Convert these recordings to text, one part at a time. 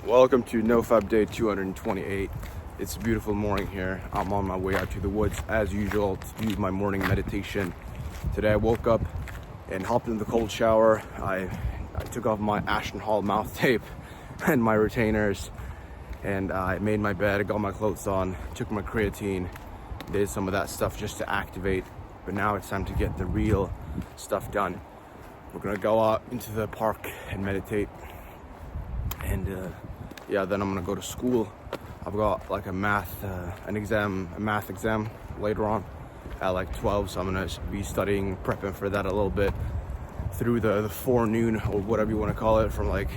Welcome to NoFap day 228. It's a beautiful morning here. I'm on my way out to the woods as usual to do my morning meditation. Today I woke up and hopped in the cold shower. I took off my Ashton Hall mouth tape and my retainers, and I made my bed, I got my clothes on, took my creatine, did some of that stuff just to activate. But now it's time to get the real stuff done. We're gonna go out into the park and meditate, and then I'm gonna go to school. I've got like a math exam later on at like 12, so I'm gonna be studying, prepping for that a little bit through the forenoon, or whatever you want to call it, from like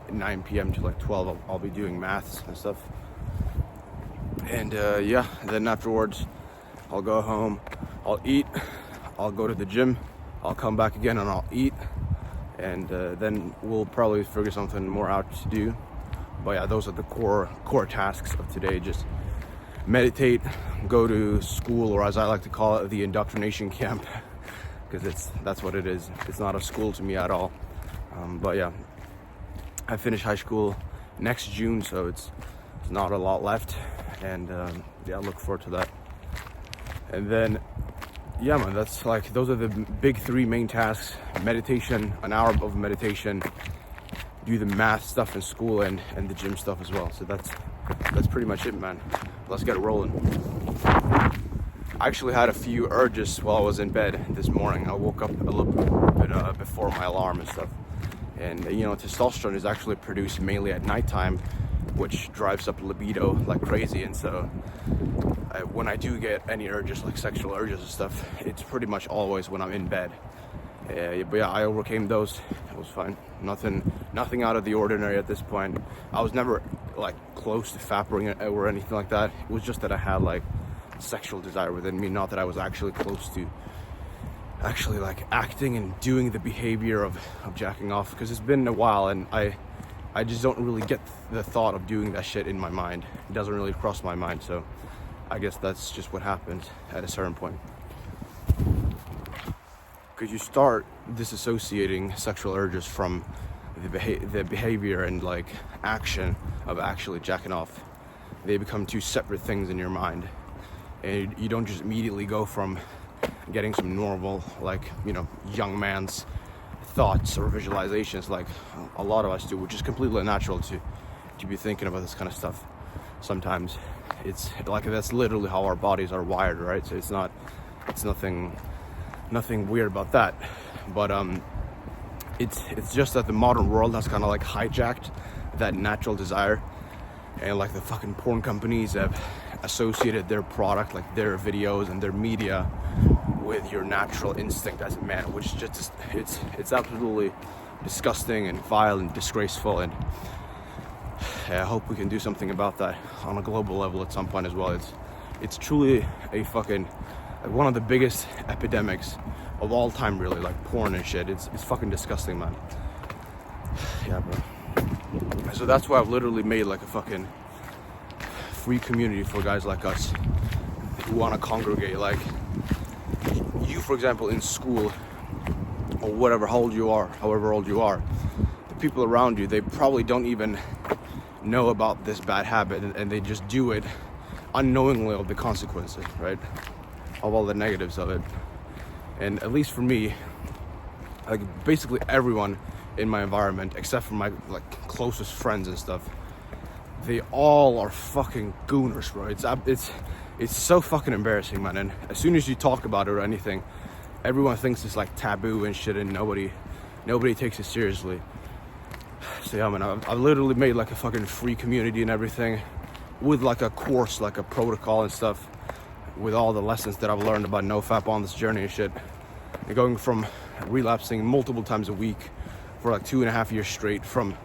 9 p.m. to like 12. I'll be doing maths and stuff, and then afterwards I'll go home, I'll eat, I'll go to the gym, I'll come back again and I'll eat, and then we'll probably figure something more out to do. But yeah, those are the core tasks of today. Just meditate, go to school, or as I like to call it, the indoctrination camp, because that's what it is. It's not a school to me at all. But yeah, I finish high school next June, so it's not a lot left, and I look forward to that. And then yeah, man, that's like, those are the big three main tasks: meditation, an hour of meditation, do the math stuff in school, and the gym stuff as well. So that's pretty much it, man. Let's get rolling. I actually had a few urges while I was in bed this morning. I woke up a little bit before my alarm and stuff, and testosterone is actually produced mainly at nighttime, which drives up libido like crazy. And so when I do get any urges, like sexual urges and stuff, it's pretty much always when I'm in bed. But yeah, I overcame those. It was fine. Nothing out of the ordinary at this point. I was never like close to fapping or anything like that. It was just that I had like sexual desire within me, not that I was actually close to actually like acting and doing the behavior of jacking off, because it's been a while and I just don't really get the thought of doing that shit in my mind. It doesn't really cross my mind, so I guess that's just what happens at a certain point. Because you start disassociating sexual urges from the behavior and like action of actually jacking off. They become two separate things in your mind, and you don't just immediately go from getting some normal, like, young man's thoughts or visualizations like a lot of us do, which is completely natural to be thinking about this kind of stuff. Sometimes it's like, that's literally how our bodies are wired, right? So it's nothing weird about that. But it's just that the modern world has kind of like hijacked that natural desire, and like the fucking porn companies have associated their product, like their videos and their media, with your natural instinct as a man, which just it's absolutely disgusting and vile and disgraceful. And I hope we can do something about that on a global level at some point as well. It's truly a fucking, like, one of the biggest epidemics of all time, really, like porn and shit. It's fucking disgusting, man. Yeah, bro. So that's why I've literally made like a fucking free community for guys like us who want to congregate. Like you, for example, in school or whatever, however old you are, the people around you, they probably don't even know about this bad habit, and they just do it unknowingly of the consequences, right? Of all the negatives of it. And at least for me, like basically everyone in my environment, except for my like closest friends and stuff, they all are fucking gooners, bro. It's so fucking embarrassing, man. And as soon as you talk about it or anything, everyone thinks it's like taboo and shit, and nobody takes it seriously. So yeah, man, I've literally made like a fucking free community and everything, with like a course, like a protocol and stuff, with all the lessons that I've learned about NoFap on this journey and shit. And going from relapsing multiple times a week for like 2.5 years straight, from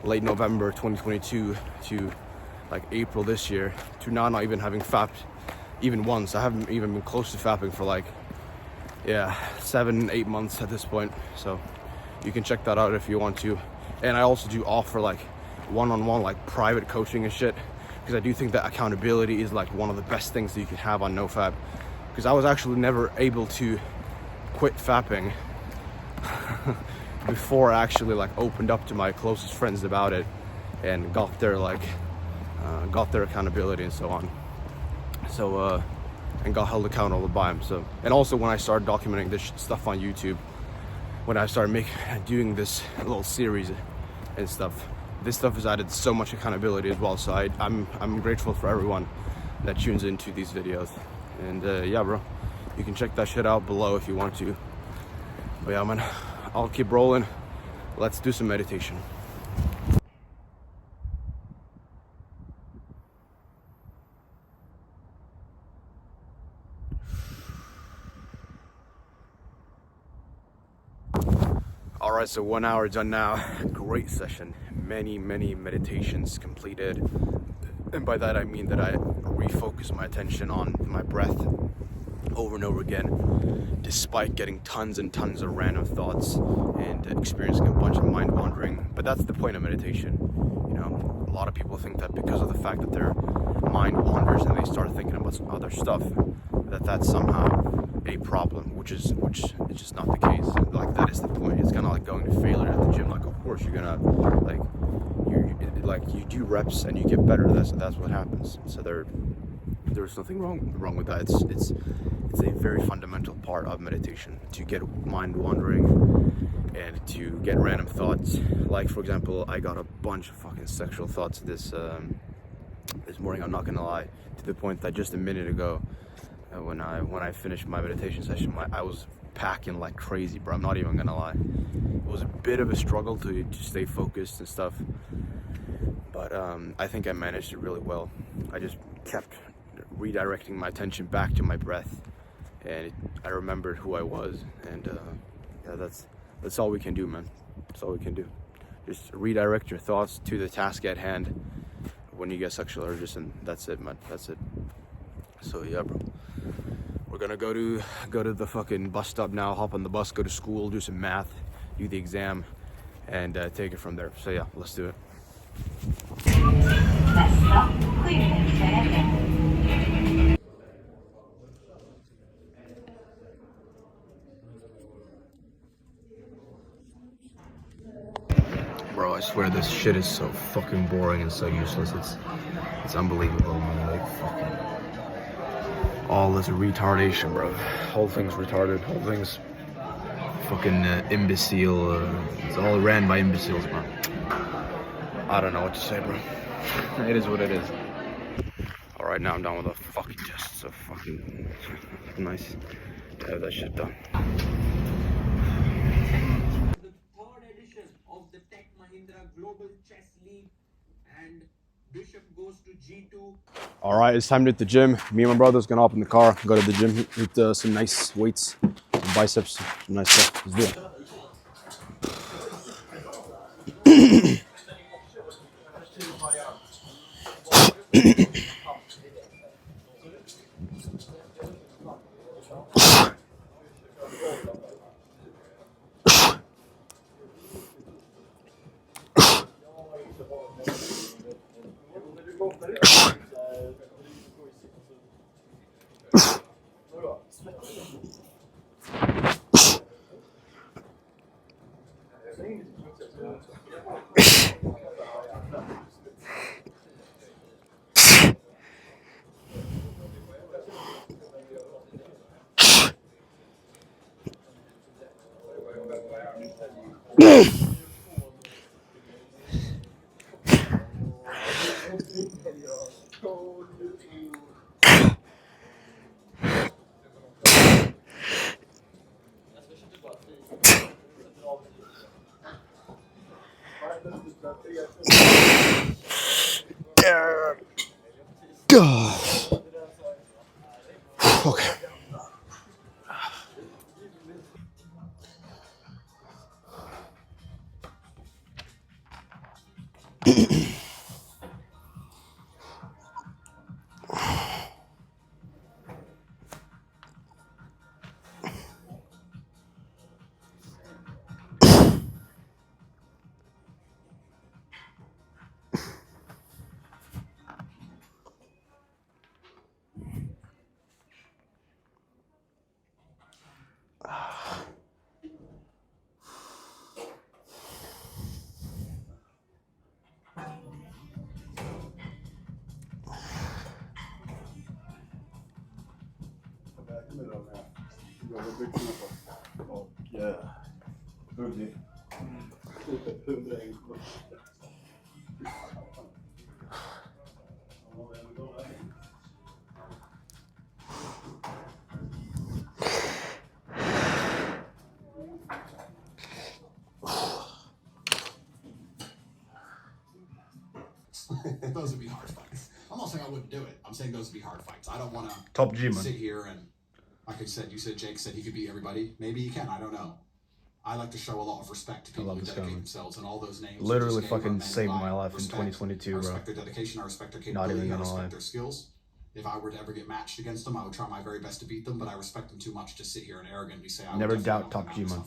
late November 2022 to like April this year, to now not even having fapped even once. I haven't even been close to fapping for like 7-8 months at this point. So you can check that out if you want to. And I also do offer like one-on-one like private coaching and shit, because I do think that accountability is like one of the best things that you can have on NoFap. Because I was actually never able to quit fapping before I actually like opened up to my closest friends about it. and got their got their accountability and so on. So and got held accountable by him. So, and also when I started documenting this stuff on YouTube, when I started doing this little series and stuff, this stuff has added so much accountability as well. So I'm grateful for everyone that tunes into these videos. And yeah, bro, you can check that shit out below if you want to. But yeah, man, I'll keep rolling. Let's do some meditation. All right, so 1 hour done now. Great session. Many meditations completed. And by that I mean that I refocused my attention on my breath over and over again, despite getting tons and tons of random thoughts and experiencing a bunch of mind wandering. But that's the point of meditation. You know, a lot of people think that because of the fact that their mind wanders and they start thinking about some other stuff, that's somehow a problem, which is just not the case. Like, that is the point. It's kind of like going to failure at the gym. Like, of course you're gonna you do reps and you get better. That's what happens. So there's nothing wrong with that. It's a very fundamental part of meditation, to get mind wandering and to get random thoughts. Like, for example, I got a bunch of fucking sexual thoughts this morning, I'm not gonna lie, to the point that just a minute ago, when I finished my meditation session, I was packing like crazy, bro. I'm not even gonna lie. It was a bit of a struggle to stay focused and stuff, but I think I managed it really well. I just kept redirecting my attention back to my breath, and I remembered who I was, and yeah, that's all we can do, man. That's all we can do. Just redirect your thoughts to the task at hand when you get sexual urges, and that's it, man. That's it. So yeah, bro. We're gonna go to the fucking bus stop now, hop on the bus, go to school, do some math, do the exam, and take it from there. So yeah, let's do it. Bro, I swear this shit is so fucking boring and so useless. It's unbelievable, man. Like, fucking all this retardation, bro. Whole thing's retarded. Whole thing's fucking imbecile. It's all ran by imbeciles, bro. I don't know what to say, bro. It is what it is. All right, now I'm done with the fucking test. So fucking nice to have that shit done. All right, it's time to hit the gym. Me and my brother's gonna hop in the car, go to the gym, hit some nice weights, some biceps, some nice stuff. Let's do it. Okay. Oh, yeah. Okay. Those would be hard fights. I'm not saying I wouldn't do it. I'm saying those would be hard fights. I don't want to Top G, man. sit here and, like I said, Jake said he could beat everybody. Maybe he can. I don't know. I like to show a lot of respect to people who dedicate themselves, and all those names. Literally fucking saved my life in 2022, bro. I respect their dedication. I respect their capability. I respect their skills. If I were to ever get matched against them, I would try my very best to beat them, but I respect them too much to sit here and arrogantly say I would never doubt Top G, man.